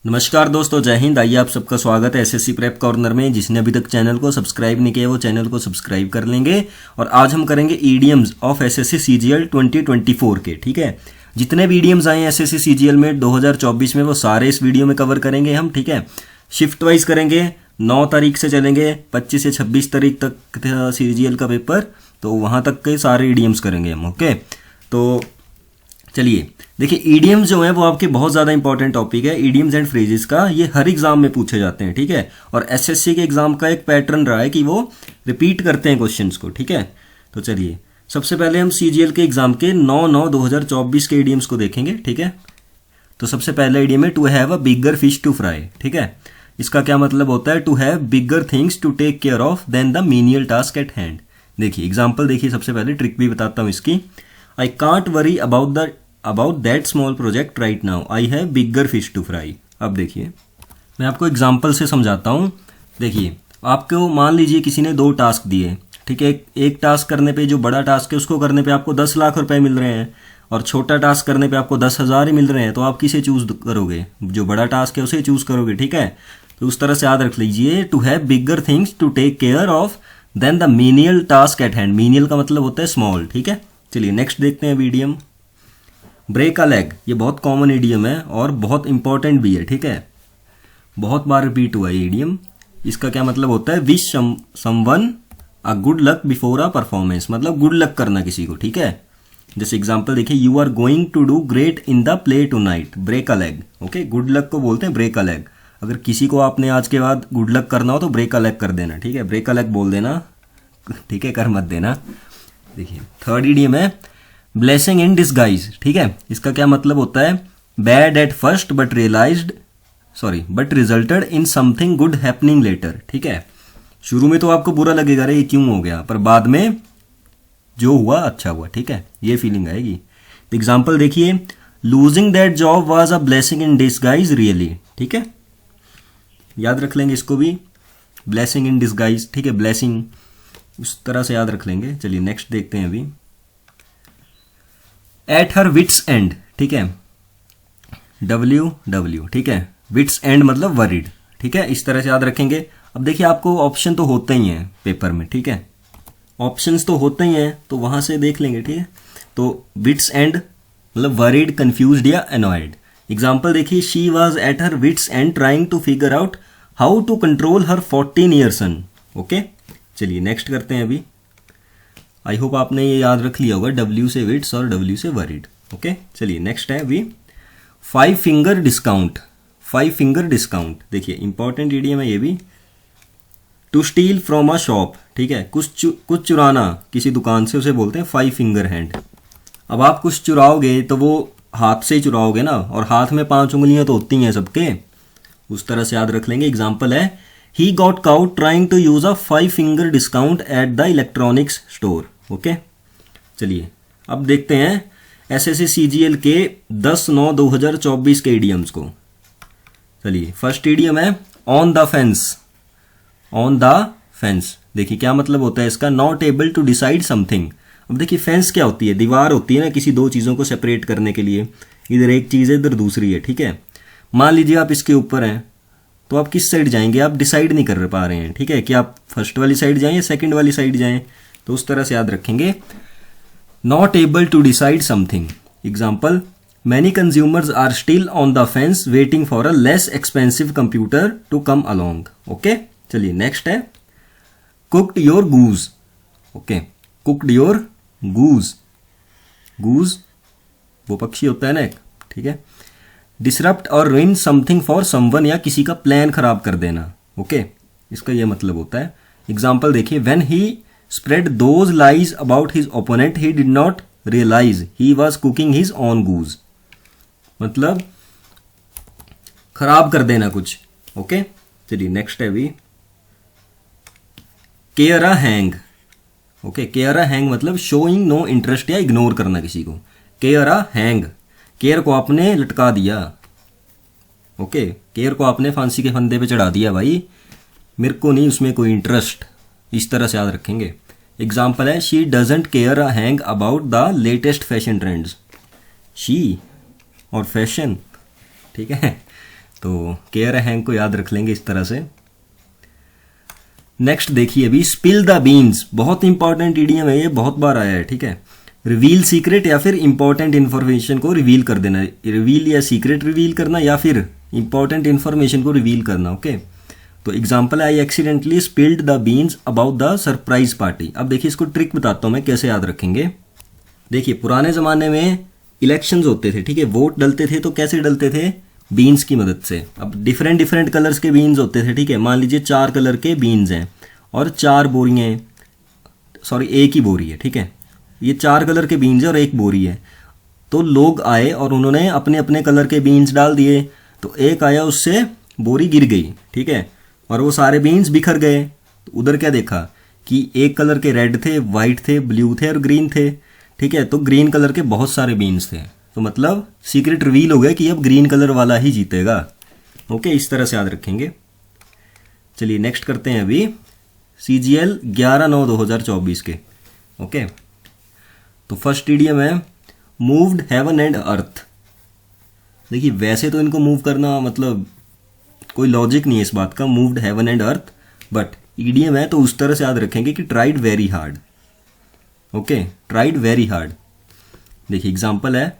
नमस्कार दोस्तों, जय हिंद। आइए आप सबका स्वागत है एसएससी प्रेप कॉर्नर में। जिसने अभी तक चैनल को सब्सक्राइब नहीं किया वो चैनल को सब्सक्राइब कर लेंगे। और आज हम करेंगे ईडीएम्स ऑफ एसएससी सीजीएल 2024 के। ठीक है, जितने भी ईडीएम्स आए हैं एसएससी सीजीएल में 2024 में वो सारे इस वीडियो में कवर करेंगे हम। ठीक है, शिफ्ट वाइज करेंगे। 9 तारीख से चलेंगे, 25 से 26 तारीख तक सीजीएल का पेपर, तो वहाँ तक के सारे ईडीएम्स करेंगे हम। ओके, तो चलिए देखिए, ईडीएम्स जो है वो आपके बहुत ज़्यादा इंपॉर्टेंट टॉपिक है। ईडीएम्स एंड फ्रेजेस का ये हर एग्जाम में पूछे जाते हैं। ठीक है, और एसएससी के एग्जाम का एक पैटर्न रहा है कि वो रिपीट करते हैं क्वेश्चंस को। ठीक है, तो चलिए सबसे पहले हम सीजीएल के एग्जाम के 9/9/2024 के ईडीएम्स को देखेंगे। ठीक है, तो सबसे पहला ईडीएम है to have a bigger fish to fry. ठीक है, इसका क्या मतलब होता है? To have bigger things to take care of then the menial task at hand. देखिए एग्जाम्पल देखिए, सबसे पहले ट्रिक भी बताता हूँ इसकी। I can't worry about that small project right now, I have bigger fish to fry. अब देखिए मैं आपको एग्जाम्पल से समझाता हूँ। देखिए आपको मान लीजिए किसी ने 2 टास्क दिए। ठीक है, एक टास्क करने पे जो बड़ा टास्क है उसको करने पे आपको 10 लाख रुपए मिल रहे हैं और छोटा टास्क करने पे आपको 10,000 ही मिल रहे हैं, तो आप किसे चूज करोगे? जो बड़ा टास्क है उसे चूज करोगे। ठीक है, तो उस तरह से याद रख लीजिए, to have bigger things to take care of then the menial task at hand. Menial का मतलब होता है स्मॉल। ठीक है, चलिए नेक्स्ट देखते हैं ईडीएम। ब्रेक अ लेग, ये बहुत कॉमन ईडीएम है और बहुत इंपॉर्टेंट भी है। ठीक है, बहुत बार रिपीट हुआ है ईडीएम। इसका क्या मतलब होता है? Wish someone a good luck before a performance, मतलब गुड लक करना किसी को। ठीक है, जैसे एग्जांपल देखिए, you are going to do great in the play tonight, break a leg. Okay, good luck को बोलते हैं ब्रेक अ लेग। अगर किसी को आपने आज के बाद गुड लक करना हो तो ब्रेक अ लेग कर देना। ठीक है, ब्रेक अ लेग बोल देना। ठीक है, कर मत देना। देखिए थर्ड ईडीएम है ब्लेसिंग इन डिसगाइज। ठीक है, इसका क्या मतलब होता है? Bad at first but resulted in something good happening later. ठीक है, शुरू में तो आपको बुरा लगेगा, अरे ये क्यों हो गया, पर बाद में जो हुआ अच्छा हुआ। ठीक है, ये फीलिंग आएगी। एग्जाम्पल देखिए, losing that job was a blessing in disguise really. ठीक है, याद रख लेंगे इसको भी, ब्लेसिंग इन डिसगाइज। ठीक है, ब्लेसिंग उस तरह से याद रख लेंगे। चलिए नेक्स्ट देखते हैं अभी। At her wits end. ठीक है, WW। ठीक है, विट्स एंड मतलब वरीड। ठीक है, इस तरह से याद रखेंगे। अब देखिए आपको ऑप्शन तो होते ही हैं पेपर में। ठीक है, ऑप्शंस तो होते ही हैं, तो वहां से देख लेंगे। ठीक है, तो विट्स एंड मतलब वरीड, कंफ्यूज्ड या अनॉयड। एग्जाम्पल देखिए, she was at her wits end trying to figure out how to control her 14 year son. Okay, चलिए नेक्स्ट करते हैं अभी। आई होप आपने ये याद रख लिया होगा, W से विट्स और W से वरीड। ओके, चलिए नेक्स्ट है अभी 5 फिंगर डिस्काउंट। 5 फिंगर डिस्काउंट देखिए इंपॉर्टेंट ईडीएम है ये भी। To steal from a shop. ठीक है, कुछ चुराना किसी दुकान से, उसे बोलते हैं 5 फिंगर हैंड। अब आप कुछ चुराओगे तो वो हाथ से ही चुराओगे ना, और हाथ में 5 उंगलियां तो होती हैं सबके, उस तरह से याद रख लेंगे। एग्जाम्पल है, he got caught trying to use a 5 finger discount at the electronics store. Okay, चलिए अब देखते हैं एसएससी सीजीएल के 10/9/2024 के ईडीएम्स को। चलिए फर्स्ट ईडीएम है on the fence. On the fence देखिए क्या मतलब होता है इसका? Not able to decide something. अब देखिए फेंस क्या होती है? दीवार होती है ना किसी 2 चीज़ों को सेपरेट करने के लिए। इधर एक चीज़ है, इधर दूसरी है। ठीक है, मान लीजिए आप इसके ऊपर हैं, तो आप किस साइड जाएंगे? आप डिसाइड नहीं कर पा रहे हैं। ठीक है, कि आप फर्स्ट वाली साइड जाएं या सेकंड वाली साइड जाएं, तो उस तरह से याद रखेंगे, not able to decide something. Example, many consumers are still on the fence waiting for a less expensive computer to come along. Okay, चलिए नेक्स्ट है cooked your goose. Okay, cooked your goose. Goose वो पक्षी होता है ना एक। ठीक है, डिसरप्ट और रुइन समथिंग फॉर समवन, या किसी का प्लान खराब कर देना। ओके, इसका यह मतलब होता है। एग्जाम्पल देखिए, when he spread those lies about his opponent he did not realise he was cooking his own goose, मतलब खराब कर देना कुछ। ओके, चलिए नेक्स्ट है अभी care a hang. Okay, care a hang मतलब शोइंग नो इंटरेस्ट या इग्नोर करना किसी को। केयर अ हैंग, केयर को आपने लटका दिया। ओके, केयर को आपने फांसी के फंदे पे चढ़ा दिया, भाई मेरे को नहीं उसमें कोई इंटरेस्ट, इस तरह से याद रखेंगे। एग्जाम्पल है, she doesn't care a hang about the latest fashion trends. She और फैशन। ठीक है, तो केयर हैंग को याद रख लेंगे इस तरह से। नेक्स्ट देखिए अभी, स्पिल द बीन्स, बहुत इंपॉर्टेंट इडियम है ये, बहुत बार आया है, ठीक है। रिवील सीक्रेट या फिर इंपॉर्टेंट इन्फॉर्मेशन को रिवील कर देना, रिवील या सीक्रेट रिवील करना या फिर इंपॉर्टेंट इन्फॉर्मेशन को रिवील करना, ओके। तो एग्जाम्पल है, I accidentally spilled the beans about the surprise party. अब देखिए इसको ट्रिक बताता हूं मैं कैसे याद रखेंगे। देखिए पुराने जमाने में इलेक्शंस होते थे, ठीक है, वोट डलते थे, तो कैसे डलते थे, बीन्स की मदद से। अब डिफरेंट डिफरेंट कलर्स के बीन्स होते थे, ठीक है। मान लीजिए 4 कलर के बीन्स हैं और 4 बोरियां, सॉरी एक ही बोरी है, ठीक है। ये 4 कलर के बीन्स है और एक बोरी है। तो लोग आए और उन्होंने अपने अपने कलर के बीन्स डाल दिए, तो एक आया उससे बोरी गिर गई, ठीक है, और वो सारे बीन्स बिखर गए। तो उधर क्या देखा कि एक कलर के रेड थे, वाइट थे, ब्लू थे और ग्रीन थे, ठीक है। तो ग्रीन कलर के बहुत सारे बीन्स थे, तो मतलब सीक्रेट रिवील हो गया कि अब ग्रीन कलर वाला ही जीतेगा, ओके। इस तरह से याद रखेंगे। चलिए नेक्स्ट करते हैं अभी CGL 11/9/2024 के, ओके। तो फर्स्ट इडियम है मूव्ड हेवन एंड अर्थ। देखिए वैसे तो इनको मूव करना मतलब कोई लॉजिक नहीं है इस बात का, moved heaven and earth, but idiom है तो उस तरह से याद रखेंगे कि tried very hard, okay, tried very hard. देखिए एग्जांपल है,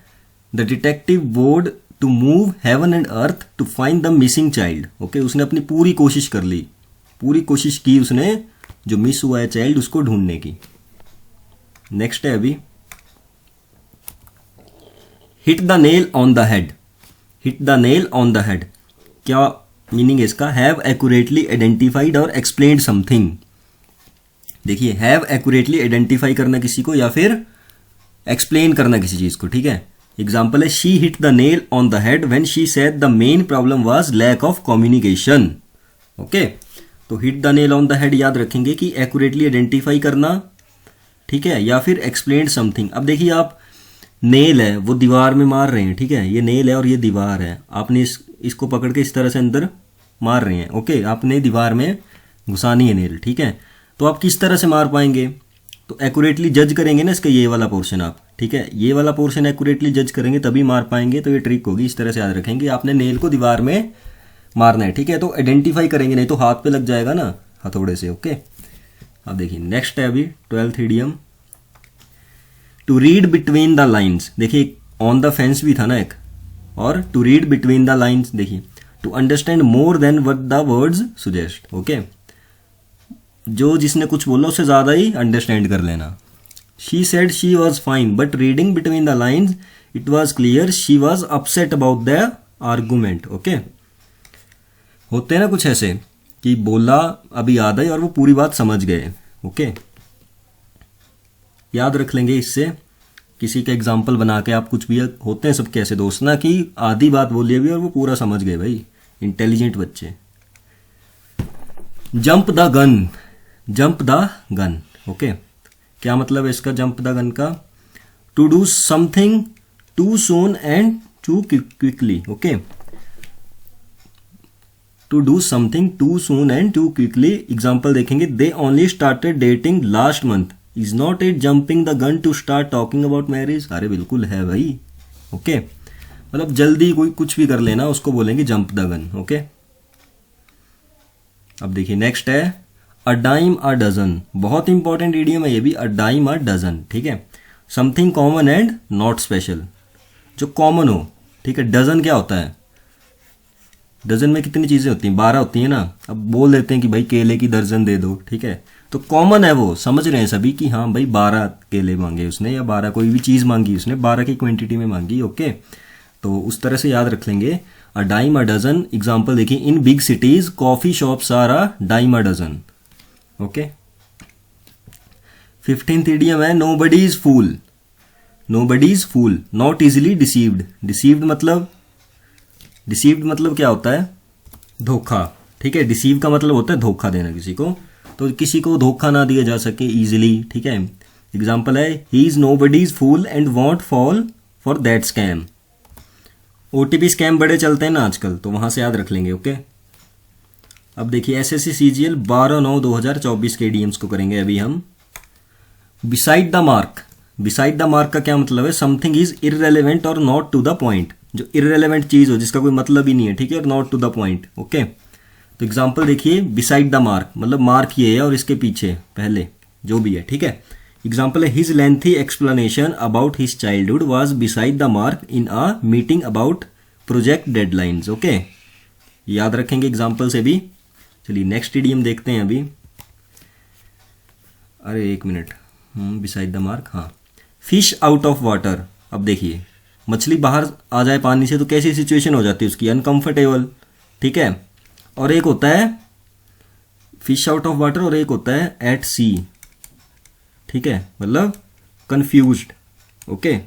the detective vowed to move heaven and earth to find the missing child, okay. उसने अपनी पूरी कोशिश कर ली, पूरी कोशिश की उसने जो मिस हुआ है चाइल्ड उसको ढूंढने की। नेक्स्ट है अभी, hit the nail on the head. Hit the nail on the head, क्या मीनिंग है इसका, हैव एक्यूरेटली आइडेंटिफाइड और एक्सप्लेन्ड समथिंग। देखिए हैव एक्यूरेटली आइडेंटिफाई करना किसी को या फिर एक्सप्लेन करना किसी चीज को, ठीक है। एग्जाम्पल है, she hit the nail on the head when she said the main problem was lack of communication, okay. तो hit the nail on the head याद रखेंगे कि एक्यूरेटली आइडेंटिफाई करना, ठीक है, या फिर एक्सप्लेन समथिंग। अब देखिए आप नेल है वो दीवार में मार रहे हैं, ठीक है, ये नेल है और ये दीवार है, आपने इसको पकड़ के इस तरह से अंदर मार रहे हैं, ओके। आपने दीवार में घुसानी है नेल, ठीक है। तो आप किस तरह से मार पाएंगे, तो एक्यूरेटली जज करेंगे ना इसका ये वाला पोर्शन आप, ठीक है, ये वाला पोर्शन एक्यूरेटली जज करेंगे तभी मार पाएंगे। तो ये ट्रिक होगी, इस तरह से याद रखेंगे, आपने नेल को दीवार में मारना है, ठीक है। तो आइडेंटिफाई करेंगे, नहीं तो हाथ पे लग जाएगा ना हथौड़े से, ओके। अब देखिए नेक्स्ट है अभी 12th idiom, to read between the lines. देखिए ऑन द फेंस भी था ना एक, और to read between the lines, देखिए to understand more than what the words suggest, okay. जो जिसने कुछ बोला उससे ज्यादा ही अंडरस्टैंड कर लेना। She said she was fine but reading between the lines it was clear she was upset about the argument, okay. होते हैं ना कुछ ऐसे कि बोला अभी याद आई और वो पूरी बात समझ गए, ओके। याद रख लेंगे इससे, किसी का एग्जाम्पल बना के आप कुछ भी, होते हैं सबके ऐसे दोस्त ना कि आधी बात बोली अभी और वो पूरा समझ गए, भाई इंटेलिजेंट बच्चे। Jump the gun, jump the gun, okay. क्या मतलब है इसका जंप द गन का, to do something too soon and too quickly, okay. To do something too soon and too quickly. Example देखेंगे, they only started dating last month, is not it jumping the gun to start talking about marriage. अरे बिल्कुल है भाई, okay. मतलब जल्दी कोई कुछ भी कर लेना उसको बोलेंगे जंप द गन, ओके। अब देखिए नेक्स्ट है अ डाइम अ डजन, बहुत इंपॉर्टेंट इडियम है ये भी, अ डाइम अ डजन, ठीक है। Something common and not special, जो कॉमन हो, ठीक है। डजन क्या होता है, डजन में कितनी चीजें होती हैं, 12 होती है ना। अब बोल देते हैं कि भाई केले की दर्जन दे दो, ठीक है। तो कॉमन है वो, समझ रहे हैं सभी कि हाँ भाई 12 केले मांगे उसने या 12 कोई भी चीज मांगी उसने, 12 की क्वांटिटी में मांगी, ओके। तो उस तरह से याद रख लेंगे, a dime a dozen. Example देखिए, in big cities coffee shops are a dime a dozen, okay. 15th idiom है nobody is fool, nobody is fool, not easily deceived. Deceived मतलब क्या होता है, धोखा, ठीक है। डिसीव का मतलब होता है धोखा देना किसी को, तो किसी को धोखा ना दिया जा सके इजिली, ठीक है। एग्जाम्पल है, he is nobody is fool and won't fall for that scam. OTP scam बड़े चलते हैं ना आजकल, तो वहां से याद रख लेंगे, ओके। अब देखिए एसएससी सीजीएल 12/9/2024 के इडियम्स को करेंगे अभी हम। Beside the mark, beside the mark का क्या मतलब है, समथिंग इज इररेलेवेंट और नॉट टू द पॉइंट, जो इररेलेवेंट चीज हो, जिसका कोई मतलब ही नहीं है, ठीक है, और not to the point. Okay, तो एग्जाम्पल देखिए, बिसाइड द मार्क, मतलब मार्क ये है और इसके पीछे पहले जो भी है, ठीक है। एग्जाम्पल है, his lengthy explanation about his childhood was beside the mark in a meeting about project deadlines. Okay, याद रखेंगे एग्जाम्पल से भी। चलिए नेक्स्ट इडियम देखते हैं अभी। अरे एक मिनट, बिसाइड द मार्क, हाँ, फिश आउट ऑफ वाटर। अब देखिए, मछली बाहर आ जाए पानी से तो कैसी सिचुएशन हो जाती है उसकी, अनकंफर्टेबल, ठीक है। और एक होता है फिश आउट ऑफ वाटर और एक होता है एट सी, ठीक है, मतलब कंफ्यूज्ड। ओके,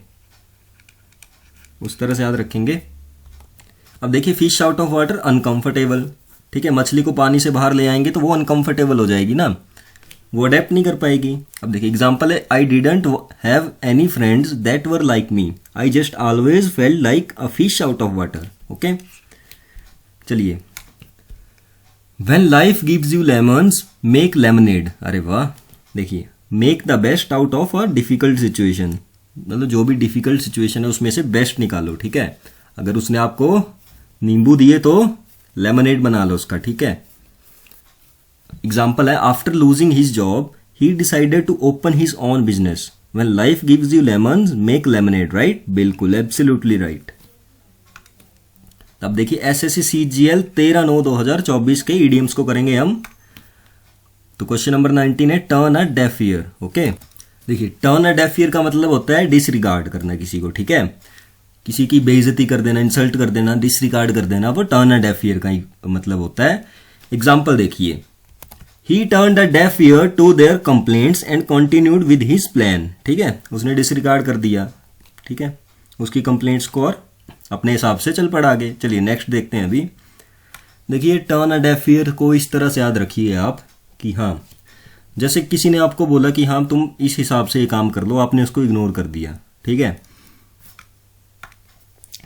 उस तरह से याद रखेंगे। अब देखिए, fish out of water uncomfortable, ठीक है, मछली को पानी से बाहर ले आएंगे तो वो अनकंफर्टेबल हो जाएगी ना, वो अडेप्ट नहीं कर पाएगी। अब देखिए एग्जाम्पल है, I didn't have any friends that were like me, I just always felt like a fish out of water. Okay, चलिए, when life gives you lemons make lemonade. अरे वाह, देखिए, make the best out of a difficult situation, मतलब जो भी difficult situation है उसमें से बेस्ट निकालो, ठीक है। अगर उसने आपको नींबू दिए तो लेमनेड बना लो उसका, ठीक है। एग्जाम्पल है, after losing his job he decided to open his own business, when life gives you lemons make lemonade. Right, बिल्कुल, एब्सोल्युटली राइट। अब देखिए, एसएससी सीजीएल 13/9/2024 के इडियम्स को करेंगे हम। तो क्वेश्चन नंबर 19 है, turn a deaf year. Okay, देखिए, टर्न अ डेफ ईयर का मतलब होता है डिसरिगार्ड करना किसी को, ठीक है, किसी की बेइज्जती कर देना, इंसल्ट कर देना, डिसरिगार्ड कर देना, वो टर्न अ डेफ ईयर का ही मतलब होता है। एग्जाम्पल देखिए, he turn a deaf ear to their complaints and continued with his plan. ठीक है, उसने डिसरिगार्ड कर दिया, ठीक है, उसकी कंप्लेंट्स को और अपने हिसाब से चल पड़ा आगे। चलिए नेक्स्ट देखते हैं अभी। देखिए, टर्न अ डेफ ईयर को इस तरह से याद रखिए आप कि हाँ, जैसे किसी ने आपको बोला कि हाँ तुम इस हिसाब से ये काम कर लो, आपने उसको इग्नोर कर दिया, ठीक है।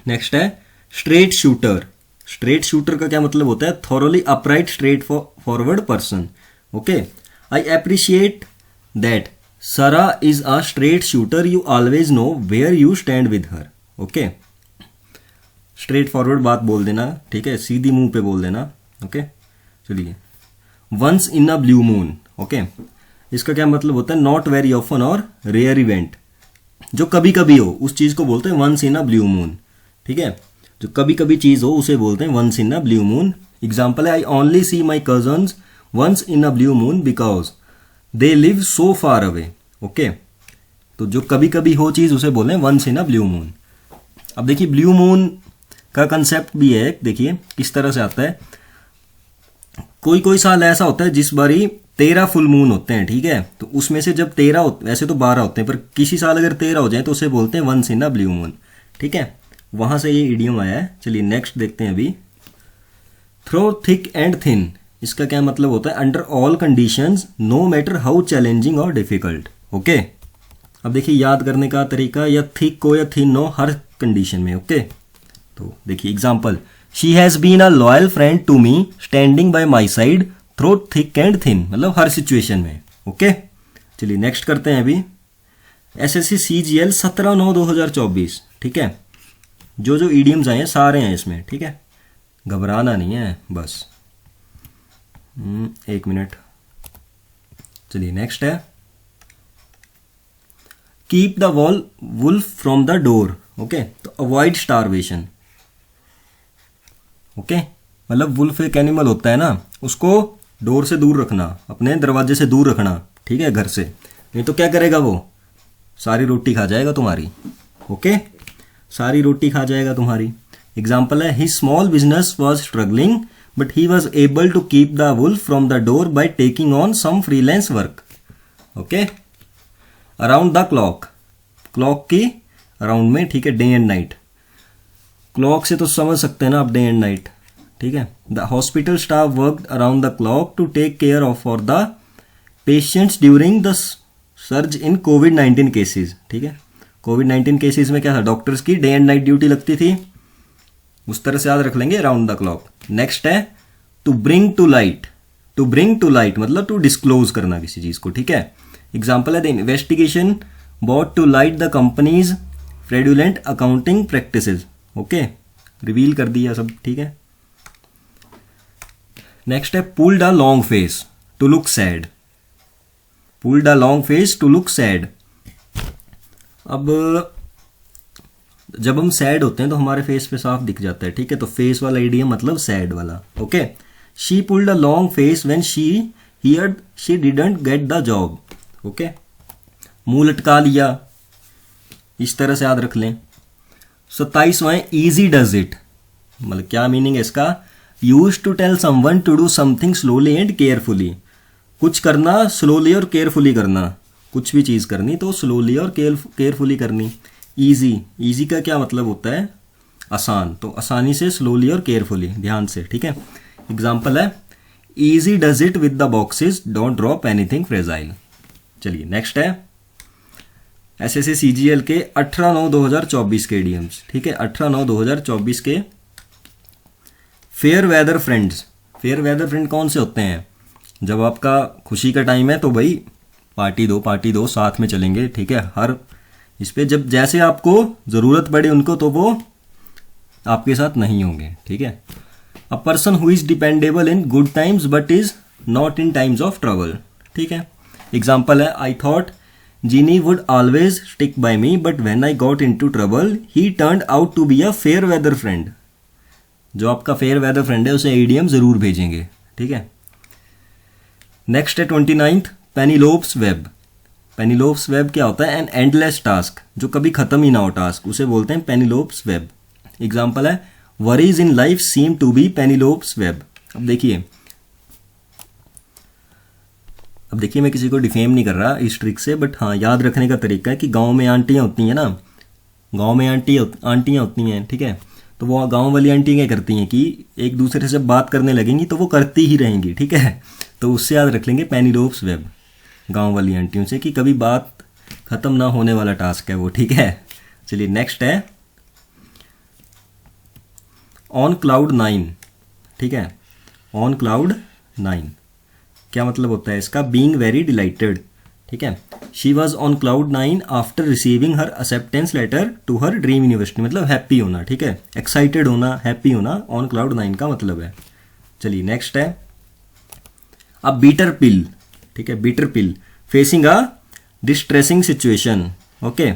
नेक्स्ट है स्ट्रेट शूटर। स्ट्रेट शूटर का क्या मतलब होता है? Thoroughly upright straightforward person. Okay, I appreciate that Sarah is a straight shooter, you always know where you stand with her. Okay, straightforward बात बोल देना, ठीक है, सीधी मुंह पे बोल देना। ओके, चलिए, once in a blue moon. Okay, इसका क्या मतलब होता है? नॉट वेरी ऑफन और रेयर इवेंट, जो कभी कभी हो उस चीज को बोलते हैं once in a blue moon. ठीक है, जो कभी कभी चीज हो उसे बोलते हैं once in a blue moon. Example है, I only see my cousins once in a blue moon because they live so far away. Okay, तो जो कभी कभी हो चीज उसे बोले once in a blue moon. अब देखिए, ब्लू मून का कंसेप्ट भी है, देखिए किस तरह से आता है। कोई कोई साल ऐसा होता है जिस बारी 13 फुल मून होते हैं, ठीक है, तो उसमें से जब 13 वैसे तो 12 होते हैं, पर किसी साल अगर 13 हो जाए तो उसे बोलते हैं once in a blue moon. ठीक है, वहां से ये इडियम आया है। चलिए नेक्स्ट देखते हैं अभी। थ्रो थिक एंड थिन, इसका क्या मतलब होता है? Under all conditions, no matter how challenging और डिफिकल्ट। ओके, अब देखिए याद करने का तरीका, या थिक हो या थिन हो, हर कंडीशन में। ओके, तो देखिए example, she has been a loyal friend to me standing by my side through thick and thin, मतलब हर सिचुएशन में। ओके, चलिए नेक्स्ट करते हैं अभी। SSC CGL 17/9/2024। ठीक है, जो जो ईडियम्स आए हैं सारे हैं इसमें, ठीक है, घबराना नहीं है बस। एक मिनट। चलिए नेक्स्ट है, keep the wolf from the door. Okay, तो अवॉइड स्टारवेशन। ओके, मतलब वुल्फ एक एनिमल होता है ना, उसको डोर से दूर रखना, अपने दरवाजे से दूर रखना, ठीक है, घर से, नहीं तो क्या करेगा वो? सारी रोटी खा जाएगा तुम्हारी। ओके, सारी रोटी खा जाएगा तुम्हारी। एग्जाम्पल है, his small business was struggling but he was able to keep the wolf from the door by taking on some freelance work. Okay, around the clock, clock की अराउंड में, ठीक है, डे एंड नाइट। क्लॉक से तो समझ सकते हैं ना आप, डे एंड नाइट। ठीक है, the hospital staff worked around the clock to take care of for the patients during the surge in कोविड-19 केसेस। ठीक है, कोविड-19 केसेस में क्या था? डॉक्टर्स की डे एंड नाइट ड्यूटी लगती थी, उस तरह से याद रख लेंगे, अराउंड द क्लॉक। नेक्स्ट है to bring to light. To bring to light मतलब टू डिस्क्लोज करना किसी चीज को। ठीक है, एग्जाम्पल है, the investigation brought to light the company's fraudulent accounting practices. Okay, reveal कर दिया सब, ठीक है। नेक्स्ट है pulled a long face to look sad. Pulled a long face to look sad. अब जब हम सैड होते हैं तो हमारे फेस पे साफ दिख जाता है, ठीक है। तो फेस वाला इडियम मतलब सैड वाला, okay. She pulled a long face when she heard she didn't get the job, okay. मुंह लटका लिया, इस तरह से याद रख लें। 27वां इजी डज इट, मतलब क्या मीनिंग है इसका? Use to tell someone to do something slowly and carefully. कुछ करना स्लोली और केयरफुली करना, कुछ भी चीज करनी तो स्लोली और केयरफुली करनी। इजी, इजी का क्या मतलब होता है? आसान, तो आसानी से स्लोली और केयरफुली, ध्यान से, ठीक है। एग्जाम्पल है easy does it with the boxes, don't drop anything fragile. चलिए नेक्स्ट है एसएससी सीजीएल के 18/9/2024 के इडियम्स, ठीक है। 18/9/2024 के fair weather friends. Fair weather friend कौन से होते हैं? जब आपका खुशी का टाइम है तो भाई पार्टी दो, साथ में चलेंगे, ठीक है। हर इस पे जब जैसे आपको जरूरत पड़े उनको तो वो आपके साथ नहीं होंगे, ठीक है। A person who is dependable in good times but is not in times of trouble, ठीक है। एग्जाम्पल है I thought Jeanie would always stick by me but when I got into trouble he turned out to be a fair weather friend. जो आपका fair weather friend है उसे EDM जरूर भेजेंगे, ठीक है। नेक्स्ट है 29th पेनिलोप्स वेब। पेनिलोप्स वेब क्या होता है? एन एंडलेस टास्क, जो कभी खत्म ही ना हो टास्क, उसे बोलते हैं पेनिलोप्स वेब। एग्जाम्पल है worries in life seem to be Penelope's web. अब देखिए मैं किसी को डिफेम नहीं कर रहा इस ट्रिक से, बट हाँ याद रखने का तरीका है कि गांव में आंटियां होती हैं ना, गांव में आंटियां होती हैं, ठीक है। तो वो गांव वाली आंटी क्या करती हैं कि एक दूसरे से बात करने लगेंगी तो वो करती ही रहेंगी, ठीक है। तो उससे याद रख लेंगे पेनिलोप्स वेब, गांव वाली आंटियों से, कि कभी बात खत्म ना होने वाला टास्क है वो, ठीक है। चलिए नेक्स्ट है ऑन क्लाउड 9, ठीक है। ऑन क्लाउड 9 क्या मतलब होता है इसका? बीइंग वेरी डिलाइटेड, ठीक है। She was on cloud 9 after receiving her acceptance letter to her dream university, मतलब हैप्पी होना, ठीक है। एक्साइटेड होना, हैप्पी होना, ऑन क्लाउड 9 का मतलब है। चलिए नेक्स्ट है अ बीटर पिल, ठीक है। Bitter pill facing a distressing situation, okay.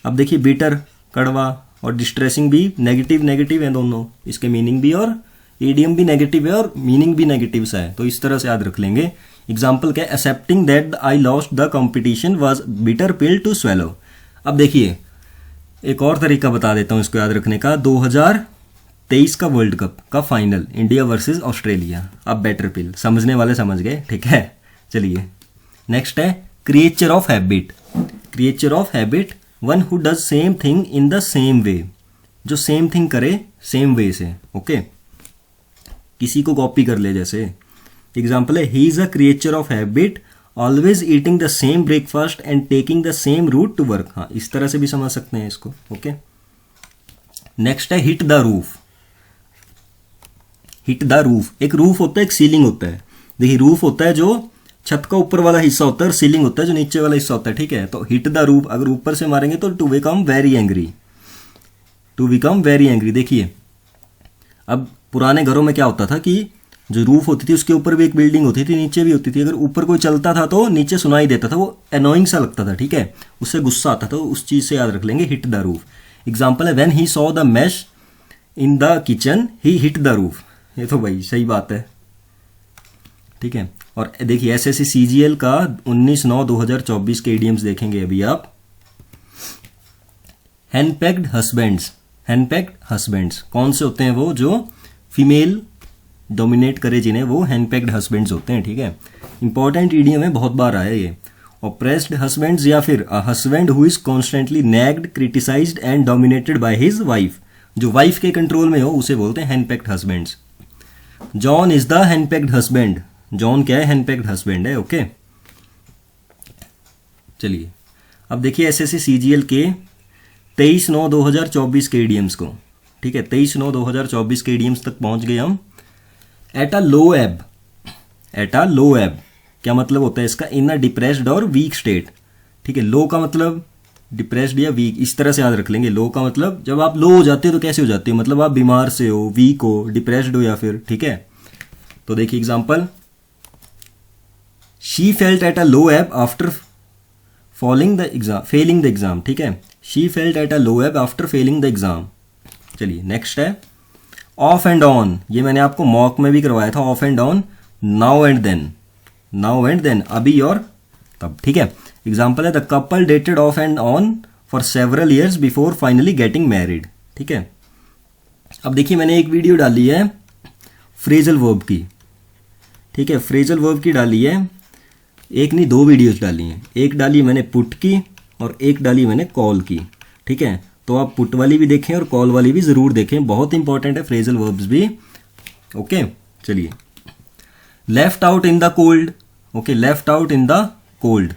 अब देखिए बीटर कड़वा और डिस्ट्रेसिंग भी नेगेटिव है दोनों, इसके मीनिंग भी और ईडियम भी नेगेटिव है और मीनिंग भी नेगेटिव सा है, तो इस तरह से याद रख लेंगे। एग्जाम्पल क्या है? Accepting that I lost the competition was bitter pill to swallow. अब देखिए एक और तरीका बता देता हूं इसको याद रखने का। 2023 का वर्ल्ड कप का फाइनल इंडिया वर्सेस ऑस्ट्रेलिया, अब बेटर पिल, समझने वाले समझ गए, ठीक है। चलिए नेक्स्ट है creature of habit. Creature of habit one who does same thing in the same way, जो सेम थिंग करे सेम वे से, ओके। किसी को कॉपी कर ले जैसे। एग्जाम्पल है he is a creature of habit always eating the same breakfast and taking the same route to work. हाँ इस तरह से भी समझ सकते हैं इसको, ओके। नेक्स्ट है hit the roof. Hit the roof, एक रूफ होता है एक सीलिंग होता है। देखिए रूफ होता है जो छत का ऊपर वाला हिस्सा होता है और सीलिंग होता है जो नीचे वाला हिस्सा होता है, ठीक है। तो हिट द रूफ अगर ऊपर से मारेंगे तो to become very angry, to become very angry. देखिए अब पुराने घरों में क्या होता था कि जो रूफ होती थी उसके ऊपर भी एक बिल्डिंग होती थी, नीचे भी होती थी। अगर ऊपर कोई चलता था तो नीचे सुनाई देता था, वो एनोइंग सा लगता था, ठीक है। उससे गुस्सा आता था, तो उस चीज से याद रख लेंगे हिट द रूफ। एग्जाम्पल है when he saw the mash in the kitchen he hit the roof. ये तो भाई सही बात है, ठीक है। और देखिए एसएससी सीजीएल का 19/9/2024 के इडियम्स देखेंगे अभी आप। हैंडपैक्ड हस्बैंड्स। हैंडपैक्ड हस्बैंड्स कौन से होते हैं? वो जो फीमेल डोमिनेट करे जिन्हें, वो हैंडपैक्ड हस्बैंड्स होते हैं, ठीक है। इंपॉर्टेंट ईडियम है, बहुत बार आया ये। ऑप्रेस्ड हस्बैंड्स या फिर a husband who is constantly nagged, criticized and dominated by his wife, जो वाइफ के कंट्रोल में हो उसे बोलते हैं henpecked husbands. John is the henpecked husband. जॉन क्या है? हैंडपैक्ड हस्बैंड है, ओके। चलिए अब देखिए एसएससी सीजीएल के 23/9/2024 के इडियम्स को, ठीक है। 23/9/2024 के इडियम्स तक पहुंच गए हम। एट अ लो एब। एट अ लो एब क्या मतलब होता है इसका? इन अ डिप्रेस्ड और वीक स्टेट, ठीक है। लो का मतलब डिप्रेस्ड या वीक, इस तरह से याद रख लेंगे। लो का मतलब जब आप लो हो जाते हो तो कैसे हो जाते हो, मतलब आप बीमार से हो, वीक हो, डिप्रेस्ड हो या फिर, ठीक है। तो देखिए example, she felt at a low ebb after failing the exam, ठीक है। She felt at a low ebb after failing the exam. चलिए नेक्स्ट है ऑफ एंड ऑन, ये मैंने आपको मॉक में भी करवाया था, off and on, now and then, now and then, अभी और तब, ठीक है। एग्जाम्पल है the couple dated off and on for several years before finally getting married, ठीक है। अब देखिए मैंने एक वीडियो डाली है फ्रेजल वर्ब की, ठीक है, फ्रेजल वर्ब की डाली है, एक नहीं दो वीडियोस डाली हैं, एक डाली मैंने पुट की और एक डाली मैंने कॉल की, ठीक है। तो आप पुट वाली भी देखें और कॉल वाली भी जरूर देखें, बहुत इंपॉर्टेंट है फ्रेजल वर्ब्स भी, ओके। चलिए left out in the cold, okay, left out in the cold,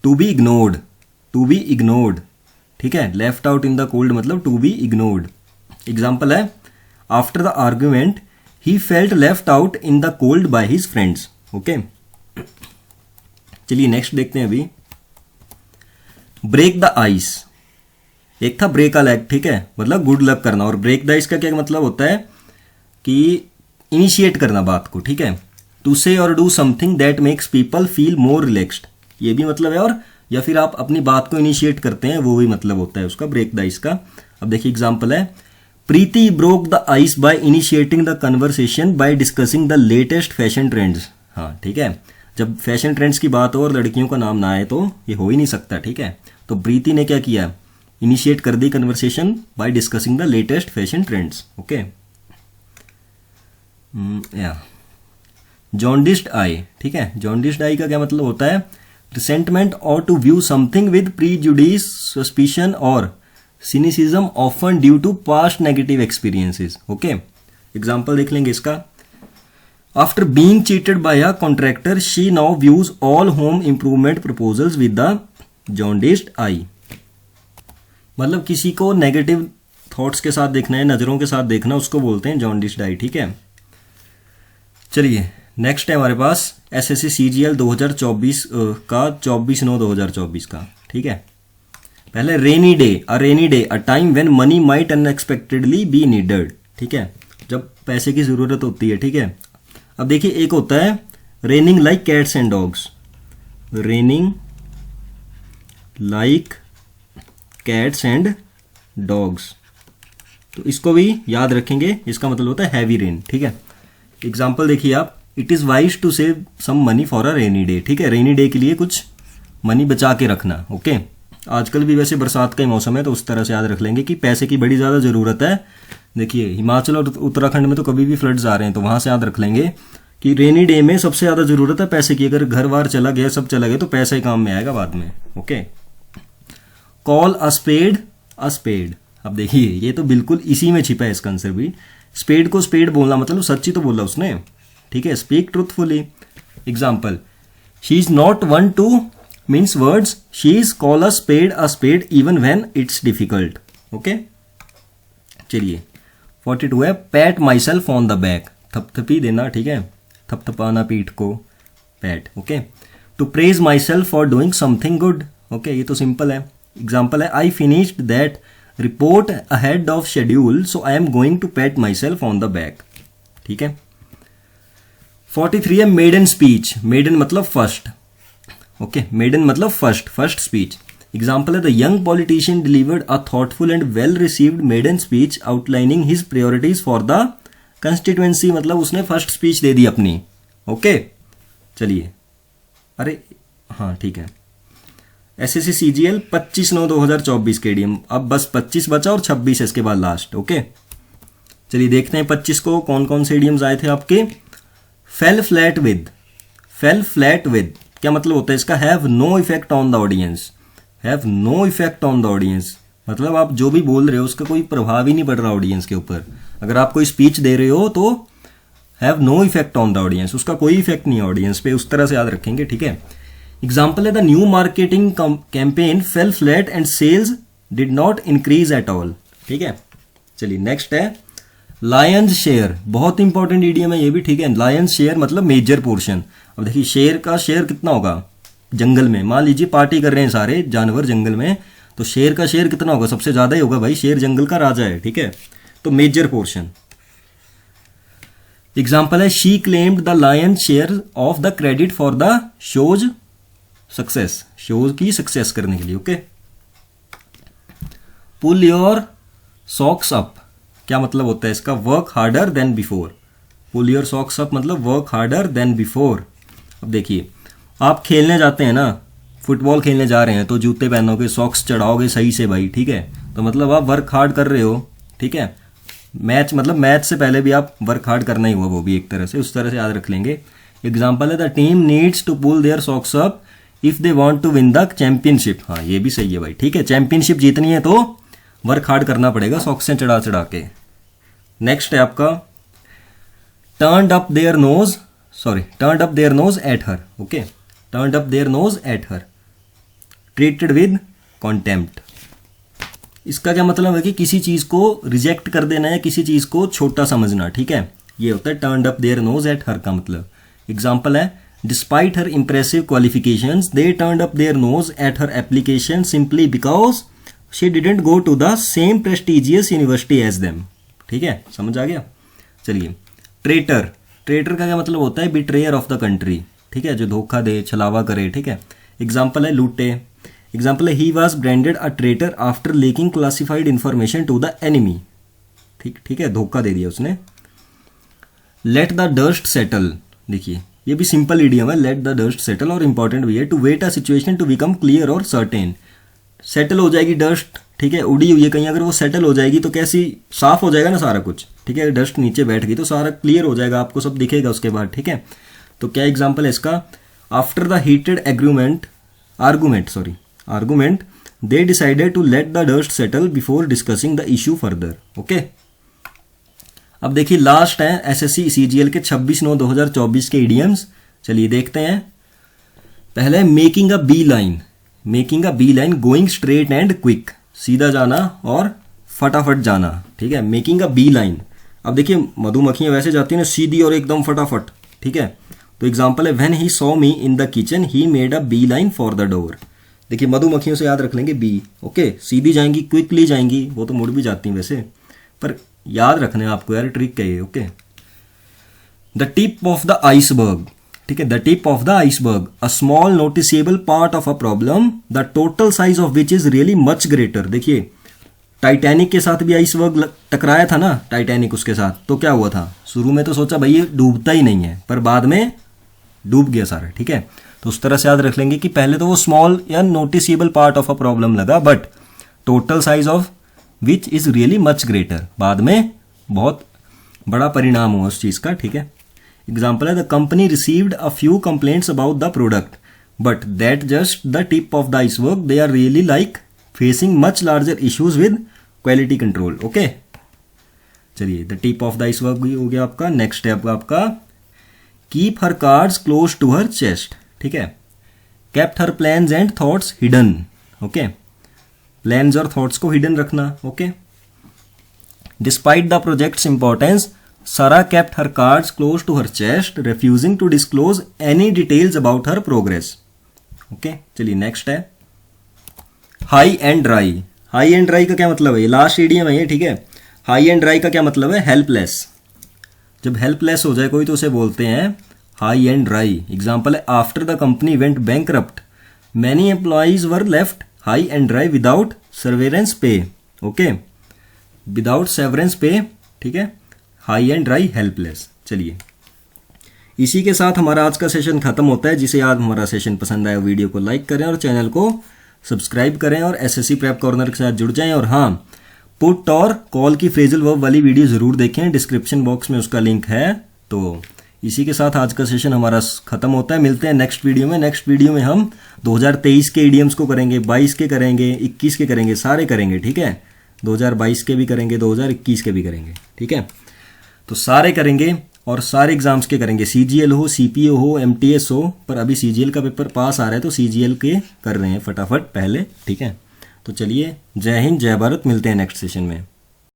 to be ignored, to be ignored, ठीक है। Left out in the cold मतलब टू बी इग्नोर्ड। एग्जाम्पल है after the argument he felt left out in the cold by his friends, okay. चलिए next देखते हैं अभी, break the ice, एक था ब्रेक अ लेग, ठीक है, मतलब गुड लक करना, और ब्रेक द आइस का क्या मतलब होता है कि इनिशिएट करना बात को, ठीक है। टू से और do something that makes people feel more relaxed, ये भी मतलब है, और या फिर आप अपनी बात को इनिशिएट करते हैं, वो भी मतलब होता है उसका, ब्रेक द आइस का। अब देखिए एग्जांपल है Preeti broke the ice by initiating the conversation by discussing the latest fashion trends, हाँ ठीक है। जब फैशन ट्रेंड्स की बात हो और लड़कियों का नाम ना आए तो ये हो ही नहीं सकता, ठीक है। तो प्रीति ने क्या किया, इनिशिएट कर दी conversation by discussing the latest fashion trends, okay. या जॉन्डिस्ड आई, ठीक है, जॉन्डिस्ड आई का क्या मतलब होता है, रिसेंटमेंट और to view something with prejudice, suspicion और cynicism often due to past negative experiences, okay. Example देख लेंगे इसका, after being cheated by a contractor she now views all home improvement proposals with the jaundiced eye, मतलब किसी को negative thoughts के साथ देखना है, नजरों के साथ देखना, उसको बोलते हैं जॉन्डिस्ड आई, ठीक है। चलिए नेक्स्ट है हमारे पास एसएससी सीजीएल 2024 का 24/9/2024 का, ठीक है। पहले rainy day, a time when money might unexpectedly be needed, ठीक है, जब पैसे की जरूरत होती है, ठीक है। अब देखिए एक होता है raining like cats and dogs, raining like cats and dogs, तो इसको भी याद रखेंगे, इसका मतलब होता है हैवी रेन, ठीक है। एग्जाम्पल देखिए आप, it is wise to save some money for a rainy day, ठीक है, रेनी डे के लिए कुछ मनी बचा के रखना, ओके। आजकल भी वैसे बरसात का ही मौसम है तो उस तरह से याद रख लेंगे कि पैसे की बड़ी ज्यादा जरूरत है। देखिए हिमाचल और उत्तराखंड में तो कभी भी फ्लड्स आ रहे हैं, तो वहां से याद रख लेंगे कि रेनी डे में सबसे ज्यादा जरूरत है पैसे की, अगर घर बार चला गया, सब चला गया तो पैसा ही काम में आएगा बाद में, okay. Call a spade a spade, अब देखिए ये तो बिल्कुल इसी में छिपा है इसका आंसर भी, स्पेड को स्पेड बोलना मतलब सच्ची तो बोला उसने, ठीक है, speak truthfully. Example she is not one to mince words, she is call a spade even when it's difficult, okay. चलिए 42 है pat myself on the back, थपथपी देना, ठीक है, थपथपाना पीठ को, pat, okay. To praise myself for doing something good, okay, ये तो सिंपल है। एग्जाम्पल है I finished that report ahead of schedule so I am going to PAT myself on the back, ठीक है। 43 है maiden speech, maiden मतलब first, okay, maiden मतलब first speech. Example है the young politician delivered a thoughtful and well received maiden speech outlining his priorities for the constituency, मतलब उसने first speech दे दी अपनी, okay. चलिए अरे हाँ ठीक है, एसएससी सीजीएल 25/9/2024 के एडीएम, अब बस 25 बचा और 26 है इसके बाद लास्ट, ओके। चलिए देखते हैं 25 को कौन कौन से एडीएम्स आए थे आपके। फेल फ्लैट विद, क्या मतलब होता है इसका, have no effect on the audience, have no effect on the audience, मतलब आप जो भी बोल रहे हो उसका कोई प्रभाव ही नहीं पड़ रहा ऑडियंस के ऊपर। अगर आप कोई स्पीच दे रहे हो तो have no effect on the audience, उसका कोई इफेक्ट नहीं है ऑडियंस पे, उस तरह से याद रखेंगे, ठीक है। एग्जाम्पल है the new marketing campaign fell flat and sales did not increase at all, ठीक है। चलिए नेक्स्ट है लायंस शेयर, बहुत इंपॉर्टेंट ईडियम है ये भी, ठीक है। लायंस शेयर मतलब मेजर पोर्शन। अब देखिए शेर का शेयर कितना होगा जंगल में, मान लीजिए पार्टी कर रहे हैं सारे जानवर जंगल में, तो शेर का शेर कितना होगा, सबसे ज़्यादा ही होगा भाई, शेर जंगल का राजा है, ठीक है। तो मेजर पोर्शन। एग्जाम्पल है she claimed the lion share of the credit for the show's success, show's की सक्सेस करने के लिए, okay. Pull your socks up, क्या मतलब होता है इसका, work harder than before. Pull your socks up मतलब वर्क हार्डर देन बिफोर। अब देखिए आप खेलने जाते हैं ना, फुटबॉल खेलने जा रहे हैं तो जूते पहनोगे, सॉक्स चढ़ाओगे सही से भाई, ठीक है। तो मतलब आप वर्क हार्ड कर रहे हो, ठीक है। मैच मतलब मैच से पहले भी आप वर्क हार्ड करना ही हुआ, वो भी एक तरह से, उस तरह से याद रख लेंगे। एग्जाम्पल है the team needs to pull their socks up if they want to win the championship. हाँ ये भी सही है भाई, ठीक है। चैंपियनशिप जीतनी है तो वर्क हार्ड करना पड़ेगा, सॉक्स से चढ़ा चढ़ा के। नेक्स्ट है आपका turned up their knows, sorry turned up their nose at her, okay. Turned up their nose at her, treated with contempt. इसका क्या मतलब है कि किसी चीज को रिजेक्ट कर देना है, किसी चीज को छोटा समझना, ठीक है। ये होता है turned up their nose at her का मतलब। एग्जाम्पल है despite her impressive qualifications they turned up their nose at her application simply because she didn't go to the same prestigious university as them, ठीक है, समझ आ गया। चलिए traitor, traitor का क्या मतलब होता है, बिट्रेयर ऑफ द कंट्री, ठीक है, जो धोखा दे, छलावा करे, ठीक है। एग्जाम्पल है लूटे। एग्जाम्पल है he was branded a traitor after leaking classified information to the enemy, ठीक है, धोखा दे दिया उसने। लेट द डस्ट सेटल, देखिए ये भी सिंपल इडियम है, लेट द डस्ट सेटल, और इंपॉर्टेंट भी है। To wait a situation to become clear और सर्टेन, सेटल हो जाएगी डस्ट, ठीक है, उड़ी हुई है कहीं, अगर वो सेटल हो जाएगी तो कैसी साफ हो जाएगा ना सारा कुछ, ठीक है। डस्ट नीचे बैठ गई तो सारा क्लियर हो जाएगा, आपको सब दिखेगा उसके बाद, ठीक है। तो क्या एग्जांपल है इसका, after the heated argument they decided to let the dust settle before discussing the issue further, okay. अब देखिए लास्ट है एसएससी सीजीएल के 26/9/2024 के इडियम्स। चलिए देखते हैं। पहले making a beeline, making a beeline, going straight and quick, सीधा जाना और फटाफट जाना, ठीक है, मेकिंग अ बी लाइन। अब देखिए मधुमक्खियां वैसे जाती हैं ना सीधी और एकदम फटाफट, ठीक है। तो एग्जांपल है when he saw me in the kitchen he made a beeline for the door. देखिए मधुमक्खियों से याद रख लेंगे बी, ओके, सीधी जाएंगी, क्विकली जाएंगी, वो तो मुड़ भी जाती हैं वैसे, पर याद रखना है आपको यार, ट्रिक है ये, okay. The tip of the iceberg, ठीक है, the tip of the iceberg, a small noticeable part of a problem the total size of which is really much greater. देखिए टाइटैनिक के साथ भी आइसबर्ग टकराया था ना, टाइटैनिक उसके साथ, तो क्या हुआ था, शुरू में तो सोचा भाई ये डूबता ही नहीं है, पर बाद में डूब गया सारा, ठीक है। तो उस तरह से याद रख लेंगे कि पहले तो वो स्मॉल या noticeable part of a problem लगा, but total size of which is really much greater, बाद में बहुत बड़ा परिणाम हुआ उस चीज का, ठीक है। एग्जाम्पल है the company received a few complaints about the product but that just the tip of the iceberg, they are really like facing much larger issues with quality control, okay. चलिए the tip of the iceberg भी हो गया आपका। Next है आपका keep her cards close to her chest, ठीक है, kept her plans and thoughts hidden, okay, plans और थॉट्स को हिडन रखना, okay. Despite the projects importance Sarah kept her cards close to her chest, refusing to disclose any details about her progress. Okay, चलिए next है high and dry. High and dry का क्या मतलब है, ये last idiom है ये, ठीक है। हाई एंड ड्राई का क्या मतलब है, हेल्पलेस। जब हेल्पलेस हो जाए कोई तो उसे बोलते हैं हाई एंड ड्राई। एग्जाम्पल है after the company went bankrupt many employees were left high and dry without surveillance पे, ओके, विदाउट सेवरेंस पे, ठीक है, हाई एंड ड्राई हेल्पलेस। चलिए इसी के साथ हमारा आज का सेशन खत्म होता है। जिसे आज हमारा सेशन पसंद आया वीडियो को लाइक करें और चैनल को सब्सक्राइब करें और एसएससी प्रेप कॉर्नर के साथ जुड़ जाएं। और हाँ, पुट और कॉल की फ्रेजल वर्ब वाली वीडियो जरूर देखें, डिस्क्रिप्शन बॉक्स में उसका लिंक है। तो इसी के साथ आज का सेशन हमारा खत्म होता है। मिलते हैं नेक्स्ट वीडियो में। नेक्स्ट वीडियो में हम 2023 के इडियम्स को करेंगे, 22 के करेंगे, 21 के करेंगे, सारे करेंगे, ठीक है। 2022 के भी करेंगे, 2021 के भी करेंगे, ठीक है। तो सारे करेंगे और सारे एग्जाम्स के करेंगे, सीजीएल हो, सीपीओ हो, एमटीएस हो। पर अभी सीजीएल का पेपर पास आ रहा है तो सीजीएल के कर रहे हैं फटाफट पहले, ठीक है। तो चलिए जय हिंद जय भारत, मिलते हैं नेक्स्ट सेशन में।